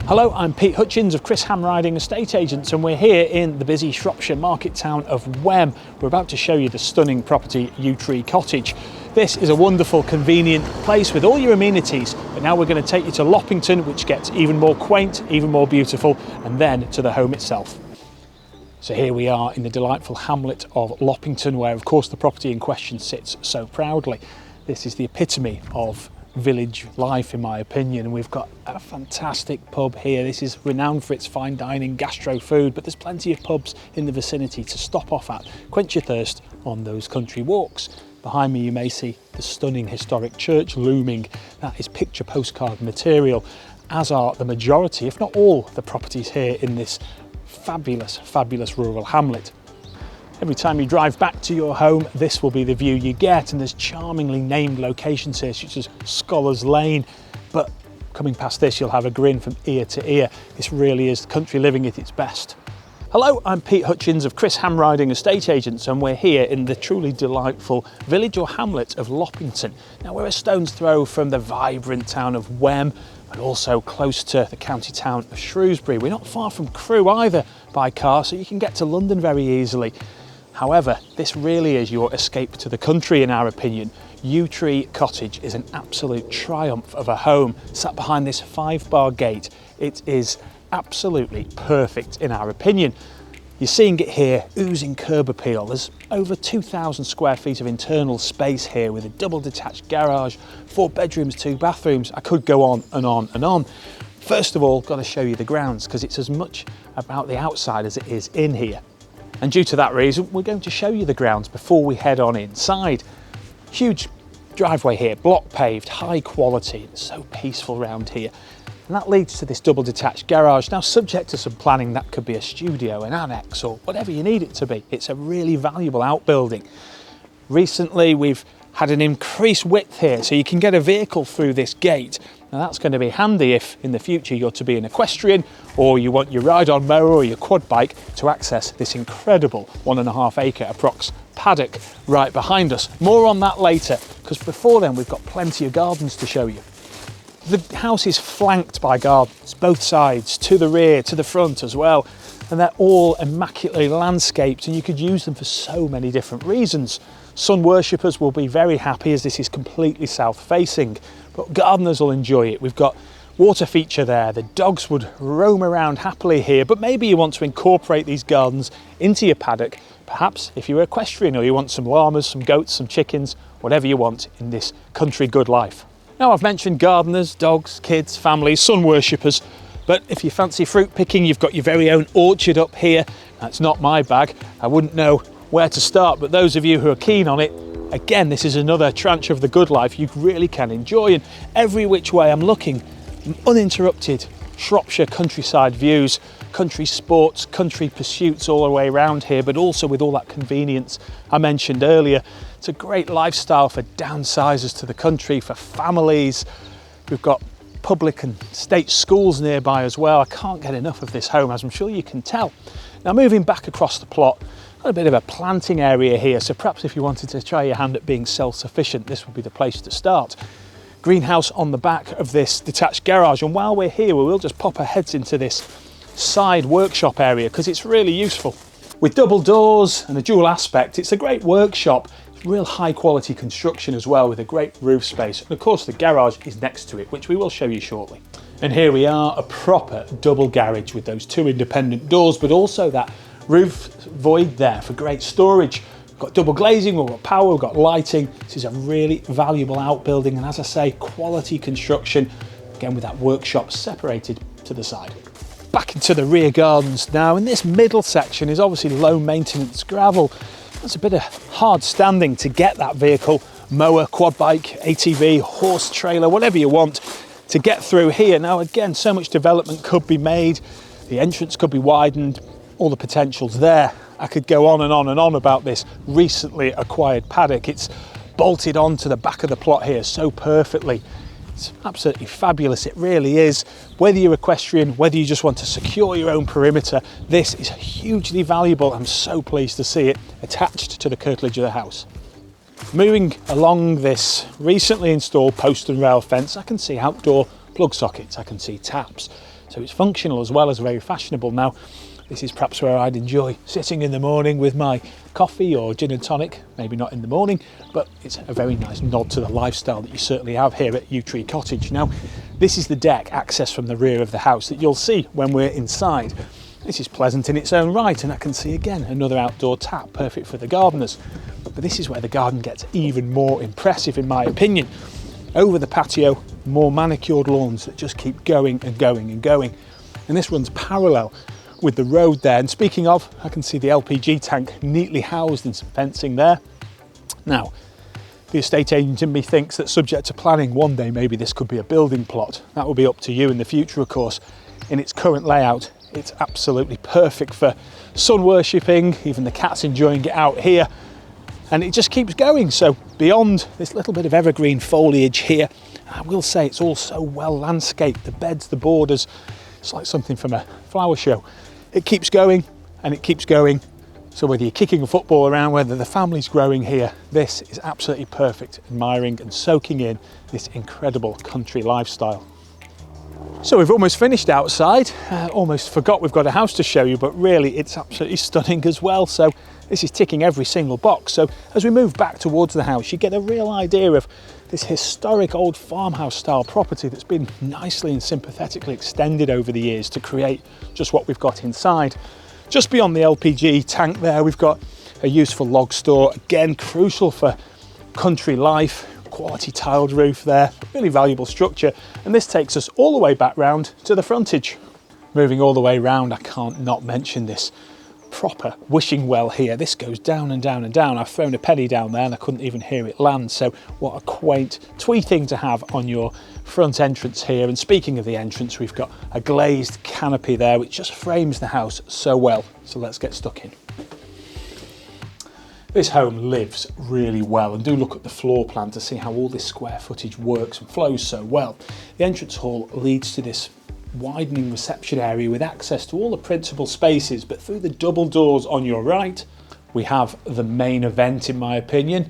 Hello, I'm Pete Hutchins of Chris Ham Riding Estate Agents, and we're here in the busy Shropshire market town of Wem. We're about to show you the stunning property Yew Tree Cottage. This is a wonderful, convenient place with all your amenities, but now we're going to take you to Loppington, which gets even more quaint, even more beautiful, and then to the home itself. So here we are in the delightful hamlet of Loppington, where of course the property in question sits so proudly. This is the epitome of village life, in my opinion, and we've got a fantastic pub here. This is renowned for its fine dining, gastro food, but there's plenty of pubs in the vicinity to stop off at, quench your thirst on those country walks. Behind me you may see the stunning historic church looming. That is picture postcard material, as are the majority, if not all, the properties here in this fabulous rural hamlet. Every time you drive back to your home, this will be the view you get, and there's charmingly named locations here, such as Scholars Lane, but coming past this you'll have a grin from ear to ear. This really is country living at its best. Hello, I'm Pete Hutchins of Chris Ham Riding Estate Agents, and we're here in the truly delightful village or hamlet of Loppington. Now, we're a stone's throw from the vibrant town of Wem, and also close to the county town of Shrewsbury. We're not far from Crewe either by car, so you can get to London very easily. However, this really is your escape to the country, in our opinion. Yew Tree Cottage is an absolute triumph of a home sat behind this 5-bar gate. It is absolutely perfect in our opinion. You're seeing it here, oozing curb appeal. There's over 2,000 square feet of internal space here with a double detached garage, 4 bedrooms, 2 bathrooms. I could go on and on and on. First of all, got to show you the grounds, because it's as much about the outside as it is in here. And due to that reason, we're going to show you the grounds before we head on inside. Huge driveway here, block paved, high quality. It's so peaceful around here. And that leads to this double detached garage. Now, subject to some planning, that could be a studio, an annex, or whatever you need it to be. It's a really valuable outbuilding. Recently, we've had an increased width here, so you can get a vehicle through this gate. Now, that's going to be handy if in the future you're to be an equestrian, or you want your ride-on mower or your quad bike to access this incredible 1.5 acre approx paddock right behind us. More on that later, because before then we've got plenty of gardens to show you. The house is flanked by gardens, both sides, to the rear, to the front as well, and they're all immaculately landscaped, and you could use them for so many different reasons. Sun worshippers will be very happy, as this is completely south facing, but gardeners will enjoy it. We've got water feature there. The dogs would roam around happily here, but maybe you want to incorporate these gardens into your paddock. Perhaps if you're equestrian, or you want some llamas, some goats, some chickens, whatever you want in this country good life. Now, I've mentioned gardeners, dogs, kids, families, sun worshippers, but if you fancy fruit picking, you've got your very own orchard up here. That's not my bag. I wouldn't know where to start, but those of you who are keen on it, again, this is another tranche of the good life you really can enjoy. And every which way I'm looking, uninterrupted Shropshire countryside views, country sports, country pursuits all the way around here, but also with all that convenience I mentioned earlier. It's a great lifestyle for downsizers to the country, for families. We've got public and state schools nearby as well. I can't get enough of this home, as I'm sure you can tell. Now, moving back across the plot, got a bit of a planting area here, so perhaps if you wanted to try your hand at being self-sufficient, this would be the place to start. Greenhouse on the back of this detached garage, and while we're here we will just pop our heads into this side workshop area, because it's really useful. With double doors and a dual aspect, it's a great workshop. It's real high quality construction as well, with a great roof space, and of course the garage is next to it, which we will show you shortly. And here we are, a proper double garage with those 2 independent doors, but also that roof void there for great storage. We've got double glazing, we've got power, we've got lighting. This is a really valuable outbuilding, and as I say, quality construction, again with that workshop separated to the side. Back into the rear gardens now, and this middle section is obviously low maintenance gravel. That's a bit of hard standing to get that vehicle, mower, quad bike, ATV, horse trailer, whatever you want to get through here. Now again, so much development could be made, the entrance could be widened, all the potential's there. I could go on and on and on about this recently acquired paddock. It's bolted onto the back of the plot here so perfectly. It's absolutely fabulous, it really is. Whether you're equestrian, whether you just want to secure your own perimeter, this is hugely valuable. I'm so pleased to see it attached to the curtilage of the house. Moving along this recently installed post and rail fence, I can see outdoor plug sockets, I can see taps. So it's functional as well as very fashionable. Now, this is perhaps where I'd enjoy sitting in the morning with my coffee or gin and tonic, maybe not in the morning, but it's a very nice nod to the lifestyle that you certainly have here at Yew Tree Cottage. Now, this is the deck access from the rear of the house that you'll see when we're inside. This is pleasant in its own right, and I can see again another outdoor tap, perfect for the gardeners. But this is where the garden gets even more impressive in my opinion. Over the patio, more manicured lawns that just keep going and going and going. And this runs parallel with the road there. And speaking of, I can see the LPG tank neatly housed in some fencing there. Now, the estate agent in me thinks that subject to planning, one day maybe this could be a building plot. That will be up to you in the future, of course. In its current layout, it's absolutely perfect for sun worshipping, even the cat's enjoying it out here. And it just keeps going. So beyond this little bit of evergreen foliage here, I will say it's all so well landscaped. The beds, the borders, it's like something from a flower show. It keeps going and it keeps going. So whether you're kicking a football around, whether the family's growing here, this is absolutely perfect, admiring and soaking in this incredible country lifestyle. So we've almost finished outside. Almost forgot we've got a house to show you, but really it's absolutely stunning as well. So this is ticking every single box. So as we move back towards the house, you get a real idea of this historic old farmhouse style property that's been nicely and sympathetically extended over the years to create just what we've got inside. Just beyond the LPG tank there, we've got a useful log store, again crucial for country life. Quality tiled roof there, really valuable structure, and this takes us all the way back round to the frontage. Moving all the way round, I can't not mention this proper wishing well here. This goes down and down and down. I've thrown a penny down there and I couldn't even hear it land, so what a quaint twee thing to have on your front entrance here. And speaking of the entrance, we've got a glazed canopy there which just frames the house so well. So let's get stuck in. This home lives really well, and do look at the floor plan to see how all this square footage works and flows so well. The entrance hall leads to this widening reception area with access to all the principal spaces, but through the double doors on your right, we have the main event in my opinion.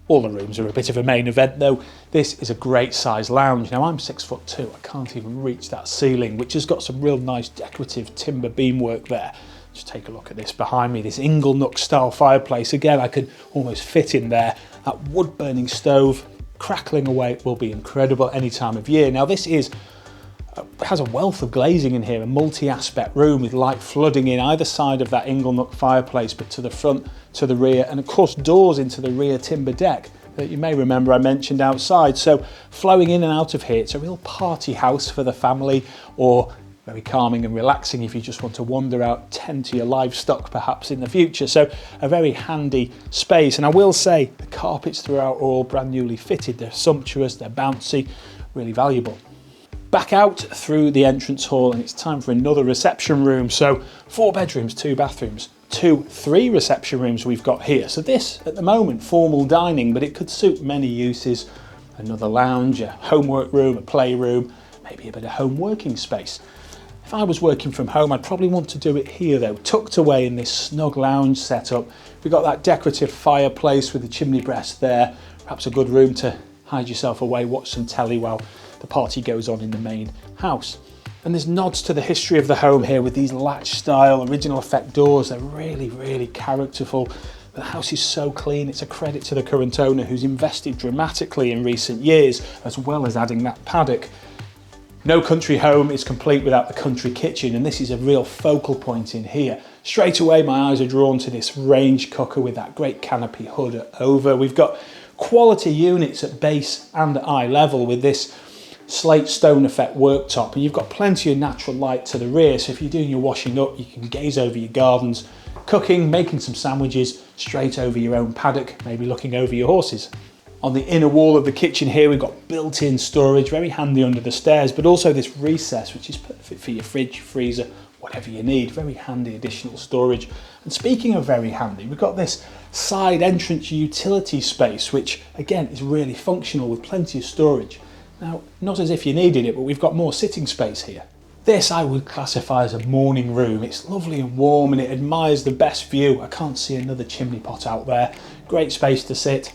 All the rooms are a bit of a main event though. This is a great size lounge. Now I'm 6'2", I can't even reach that ceiling, which has got some real nice decorative timber beamwork there. Just take a look at this behind me, this inglenook style fireplace. Again, I could almost fit in there. That wood burning stove crackling away will be incredible any time of year. Now this has a wealth of glazing in here, a multi-aspect room with light flooding in either side of that inglenook fireplace, but to the front, to the rear, and of course doors into the rear timber deck that you may remember I mentioned outside. So flowing in and out of here, it's a real party house for the family, or very calming and relaxing if you just want to wander out, tend to your livestock perhaps in the future. So a very handy space. And I will say the carpets throughout are all brand newly fitted. They're sumptuous, they're bouncy, really valuable. Back out through the entrance hall and it's time for another reception room. So 4 bedrooms, 2 bathrooms, 3 reception rooms we've got here. So this at the moment, formal dining, but it could suit many uses. Another lounge, a homework room, a playroom, maybe a bit of home working space. If I was working from home, I'd probably want to do it here though, tucked away in this snug lounge setup. We've got that decorative fireplace with the chimney breast there, perhaps a good room to hide yourself away, watch some telly while the party goes on in the main house. And there's nods to the history of the home here with these latch style original effect doors. They're really, really characterful. The house is so clean. It's a credit to the current owner who's invested dramatically in recent years, as well as adding that paddock. No country home is complete without the country kitchen, and this is a real focal point in here. Straight away my eyes are drawn to this range cooker with that great canopy hood over. We've got quality units at base and at eye level with this slate stone effect worktop, and you've got plenty of natural light to the rear, so if you're doing your washing up you can gaze over your gardens, cooking, making some sandwiches, straight over your own paddock, maybe looking over your horses. On the inner wall of the kitchen here, we've got built-in storage, very handy under the stairs, but also this recess, which is perfect for your fridge, freezer, whatever you need. Very handy additional storage. And speaking of very handy, we've got this side entrance utility space, which again is really functional with plenty of storage. Now, not as if you needed it, but we've got more sitting space here. This I would classify as a morning room. It's lovely and warm and it admires the best view. I can't see another chimney pot out there. Great space to sit.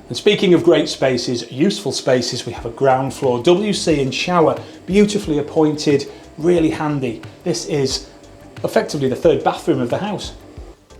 And speaking of great spaces, useful spaces, we have a ground floor WC and shower, beautifully appointed, really handy. This is effectively the third bathroom of the house.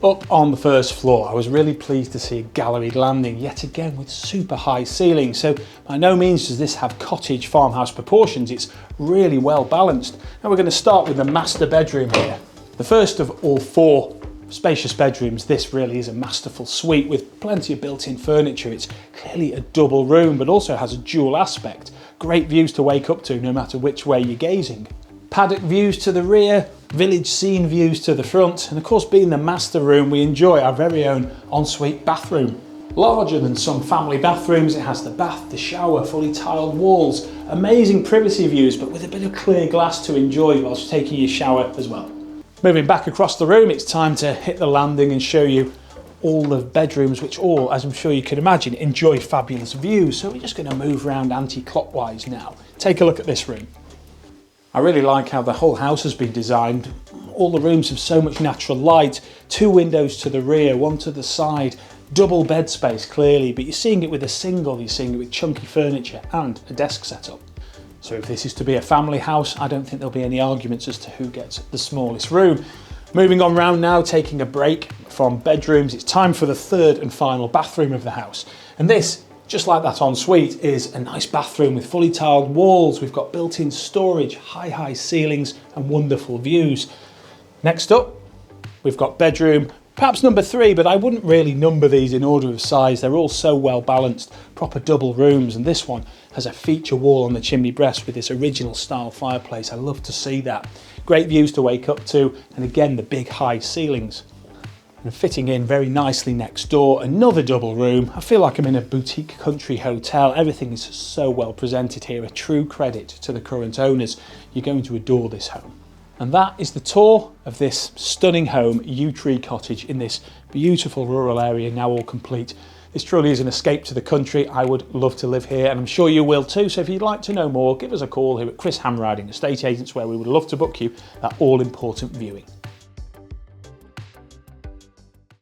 Up on the first floor, I was really pleased to see a galleried landing, yet again with super high ceilings. So by no means does this have cottage farmhouse proportions, it's really well balanced. Now we're going to start with the master bedroom here. The first of all 4 spacious bedrooms, this really is a masterful suite with plenty of built-in furniture. It's clearly a double room, but also has a dual aspect. Great views to wake up to no matter which way you're gazing. Paddock views to the rear, village scene views to the front, and of course being the master room we enjoy our very own ensuite bathroom. Larger than some family bathrooms, it has the bath, the shower, fully tiled walls, amazing privacy views but with a bit of clear glass to enjoy whilst taking your shower as well. Moving back across the room, it's time to hit the landing and show you all the bedrooms which all, as I'm sure you can imagine, enjoy fabulous views. So we're just going to move around anti-clockwise now. Take a look at this room. I really like how the whole house has been designed. All the rooms have so much natural light, 2 windows to the rear, 1 to the side, double bed space clearly, but you're seeing it with a single, you're seeing it with chunky furniture and a desk setup. So if this is to be a family house, I don't think there'll be any arguments as to who gets the smallest room. Moving on round now, taking a break from bedrooms, it's time for the third and final bathroom of the house. And this, just like that ensuite, is a nice bathroom with fully tiled walls. We've got built-in storage, high ceilings and wonderful views. Next up, we've got bedroom, perhaps number 3, but I wouldn't really number these in order of size. They're all so well balanced, proper double rooms, and this one has a feature wall on the chimney breast with this original style fireplace. I love to see that. Great views to wake up to, and again the big high ceilings. And fitting in very nicely next door, another double room. I feel like I'm in a boutique country hotel. Everything is so well presented here, a true credit to the current owners. You're going to adore this home. And that is the tour of this stunning home, Yew Tree Cottage, in this beautiful rural area, now all complete. This truly is an escape to the country. I would love to live here, and I'm sure you will too. So if you'd like to know more, give us a call here at Chris Hamriding Estate Agents, where we would love to book you that all-important viewing.